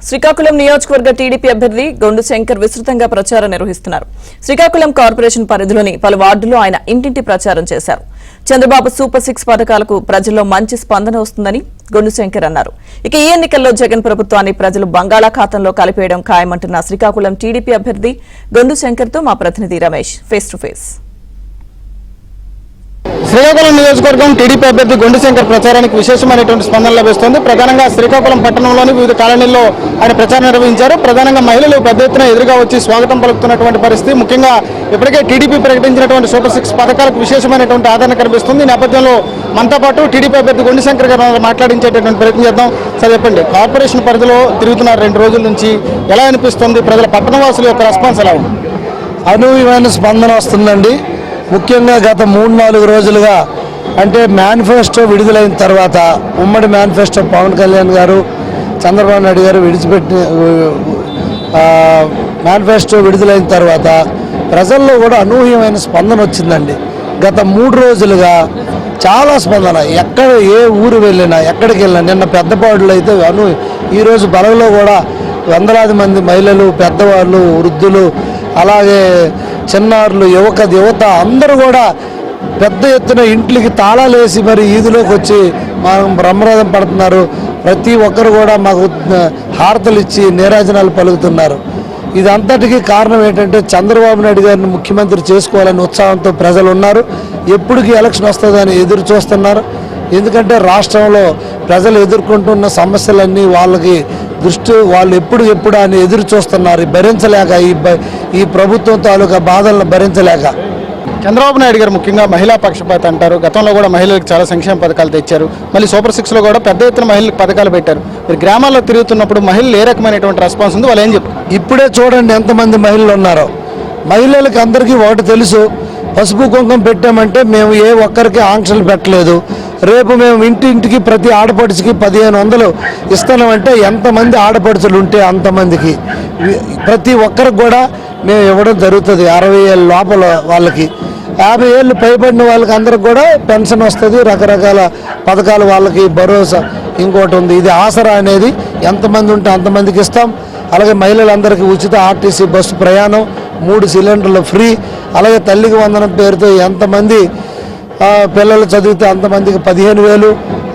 శ్రీకాకుళం నియోజకవర్గ టీడీపీ అభ్యర్థి గొండు శంకర్ విస్తృతంగా ప్రచారం నిర్వహిస్తున్నారు. శ్రీకాకుళం కార్పొరేషన్ పరిధిలోని పలు వార్డుల్లో ఆయన ఇంటింటి ప్రచారం చేశారు. చంద్రబాబు సూపర్ 6 పథకాలకు ప్రజల్లో మంచి స్పందన వస్తుందని గొండు శంకర్ అన్నారు. ఇక ఈ ఎన్నికల్లో జగన్ ప్రభుత్వాన్ని ప్రజలు బంగాళాఖాతంలో కలిపేయడం ఖాయమంటున్న శ్రీకాకుళం టీడీపీ అభ్యర్థి గొండు శంకర్ తో మా ప్రతినిధి Ramesh face to face. Srikakulam నియోజకవర్గం టీడీపీ అభ్యర్థి గొండు శంకర్ ప్రచారానికి విశేషమైనటువంటి స్పందన లభిస్తోంది. ప్రధానంగా శ్రీకాకుళం పట్టణంలోని వివిధ కాలనీల్లో ఆయన ప్రచారం నిర్వహించారు. ప్రధానంగా మహిళలు పెద్ద ఎత్తున ఎదురుగా వచ్చి స్వాగతం పలుకుతున్నటువంటి పరిస్థితి. ముఖ్యంగా ఇప్పటికే టీడీపీ ప్రకటించినటువంటి సూపర్ 6 పథకాలకు విశేషమైనటువంటి ఆదరణ కనిపిస్తుంది. ఈ నేపథ్యంలో మనతో పాటు టీడీపీ అభ్యర్థి గొండు శంకర్ గారు మాట్లాడించేటటువంటి ప్రయత్నం చేద్దాం. సార్ చెప్పండి, కార్పొరేషన్ పరిధిలో తిరుగుతున్నారు 2 రోజుల నుంచి, ఎలా అనిపిస్తుంది? ప్రజల పట్టణవాసుల యొక్క రెస్పాన్స్ ఎలా ఉంది? అనూహ్యమైన స్పందన వస్తుందండి. ముఖ్యంగా గత 3-4 రోజులుగా అంటే మేనిఫెస్టో విడుదలైన తర్వాత, ఉమ్మడి మేనిఫెస్టో పవన్ కళ్యాణ్ గారు చంద్రబాబు నాయుడు గారు విడిచిపెట్టిన మేనిఫెస్టో విడుదలైన తర్వాత ప్రజల్లో కూడా అనూహ్యమైన స్పందన వచ్చిందండి. గత 3 రోజులుగా చాలా స్పందన. ఎక్కడ ఏ ఊరు వెళ్ళినా, ఎక్కడికి వెళ్ళినా, నిన్న పెద్దపాడులో అయితే ఈరోజు బలంలో కూడా వందలాది మంది మహిళలు, పెద్దవాళ్ళు, వృద్ధులు, అలాగే చిన్నారులు, యువత అందరూ కూడా పెద్ద ఎత్తున ఇంట్లోకి తాళాలు వేసి మరి ఈదులోకి వచ్చి మనం బ్రహ్మరథం పడుతున్నారు. ప్రతి ఒక్కరు కూడా మాకు హారతలు ఇచ్చి నీరాజనాలు పలుకుతున్నారు. ఇదంతటికీ కారణం ఏంటంటే చంద్రబాబు నాయుడు గారిని ముఖ్యమంత్రి చేసుకోవాలని ఉత్సాహంతో ప్రజలు ఉన్నారు. ఎప్పటికీ ఎలక్షన్ వస్తుందని ఎదురు చూస్తున్నారు. ఎందుకంటే రాష్ట్రంలో ప్రజలు ఎదుర్కొంటున్న సమస్యలన్నీ వాళ్ళకి వాళ్ళు ఎప్పుడు అని ఎదురు చూస్తున్నారు. భరించలేక ఈ ప్రభుత్వం తాలూకా బాధలను భరించలేక. చంద్రబాబు నాయుడు గారు ముఖ్యంగా మహిళా పక్షపాత అంటారు. గతంలో కూడా మహిళలకు చాలా సంక్షేమ పథకాలు తెచ్చారు. మళ్ళీ సూపర్ 6లో కూడా పెద్ద ఎత్తున మహిళలకు పథకాలు పెట్టారు. మీరు గ్రామాల్లో తిరుగుతున్నప్పుడు మహిళలు ఏ రకమైనటువంటి రెస్పాన్స్ ఉంది? వాళ్ళు ఏం చెప్పారు? ఇప్పుడే చూడండి ఎంతమంది మహిళలు ఉన్నారో. మహిళలకు అందరికీ ఒకటి తెలుసు, పసుపు కుంకుమ పెట్టామంటే మేము ఏ ఒక్కరికి ఆంక్షలు పెట్టలేదు. రేపు మేము ఇంటింటికి ప్రతి ఆడపడుచుకి 1500 ఇస్తామంటే ఎంతమంది ఆడపడుచులు ఉంటే అంతమందికి ప్రతి ఒక్కరికి కూడా మేము ఇవ్వడం జరుగుతుంది. 60 ఏళ్ళ లోపల వాళ్ళకి, 50 ఏళ్ళు పైబడిన వాళ్ళకి అందరికి కూడా పెన్షన్ వస్తుంది. రకరకాల పథకాలు వాళ్ళకి, భరోసా ఇంకోటి ఉంది. ఇది ఆసరా అనేది ఎంతమంది ఉంటే అంతమందికి ఇస్తాం. అలాగే మహిళలందరికీ ఉచిత ఆర్టీసీ బస్సు ప్రయాణం, 3 సిలిండర్లు ఫ్రీ. అలాగే తల్లికి వందనం పేరుతో ఎంతమంది పిల్లలు చదివితే అంతమందికి 15,000.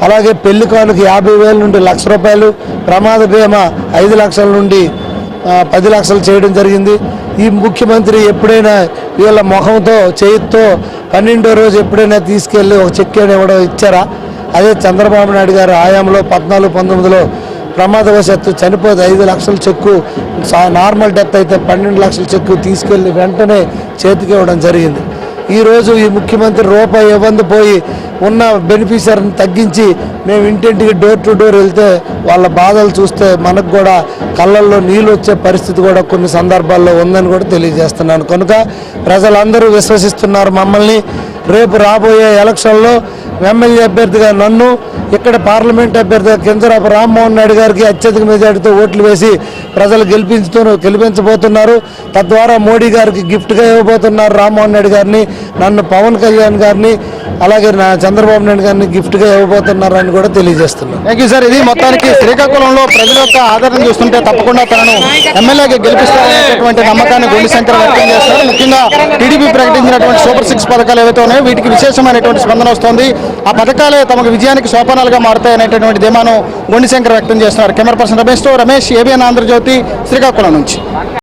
అలాగే పెళ్లి కానుక 50,000 నుండి 1,00,000 రూపాయలు. ప్రమాద బీమా 5 లక్షల నుండి 10 లక్షలు చేయడం జరిగింది. ఈ ముఖ్యమంత్రి ఎప్పుడైనా వీళ్ళ ముఖంతో చేతితో 12వ రోజు ఎప్పుడైనా తీసుకెళ్ళి ఒక చెక్ ఇవ్వడం ఇచ్చారా? అదే చంద్రబాబు నాయుడు గారు ఆయాంలో 14-19లో ప్రమాదవశాత్తు చనిపోతే 5 లక్షల చెక్కు, నార్మల్ డెత్ అయితే 12 లక్షల చెక్కు తీసుకెళ్ళి వెంటనే చేతికి ఇవ్వడం జరిగింది. ఈరోజు ఈ ముఖ్యమంత్రి రూపాయి ఇవ్వంది పోయి ఉన్న బెనిఫిషియరీని తగ్గించి మేము ఇంటింటికి డోర్ టు డోర్ వెళ్తే వాళ్ళ బాధలు చూస్తే మనకు కూడా కళ్ళల్లో నీళ్ళు వచ్చే పరిస్థితి కూడా కొన్ని సందర్భాల్లో ఉందని కూడా తెలియజేస్తున్నాను. కనుక ప్రజలందరూ విశ్వసిస్తున్నారు మమ్మల్ని. రేపు రాబోయే ఎలక్షన్లో ఎమ్మెల్యే అభ్యర్థిగా నన్ను, ఇక్కడ పార్లమెంట్ అభ్యర్థిగా కింజరాపు రామ్మోహన్ నాయుడు గారికి అత్యధిక మెజార్టీతో ఓట్లు వేసి ప్రజలు గెలిపించబోతున్నారు. తద్వారా మోడీ గారికి గిఫ్ట్గా ఇవ్వబోతున్నారు రామ్మోహన్ నాయుడు గారిని. నన్ను పవన్ కళ్యాణ్ గారిని, అలాగే చంద్రబాబు నాయుడు గారిని గిఫ్ట్గా ఇవ్వబోతున్నారని కూడా తెలియజేస్తున్నాను. Thank you sir. ఇది మొత్తానికి శ్రీకాకుళంలో ప్రజల యొక్క ఆదరణ చూస్తుంటే తప్పకుండా తనను ఎమ్మెల్యేగా గెలిపిస్తారనేటువంటి నమ్మకాన్ని గొండు శంకర్ వ్యక్తం చేస్తారు. ముఖ్యంగా టీడీపీ ప్రకటించినటువంటి సూపర్ 6 పథకాలు ఏవైతే ఉన్నాయో వీటికి విశేషమైనటువంటి స్పందన వస్తుంది. ఆ పథకాలే తమకు విజయానికి సోపానాలుగా మారుతాయనేటటువంటి ధీమాను గొండు శంకర్ వ్యక్తం చేస్తున్నారు. Camera person Ramesh, ABN Andhra Jyothi, Srikakulam నుంచి.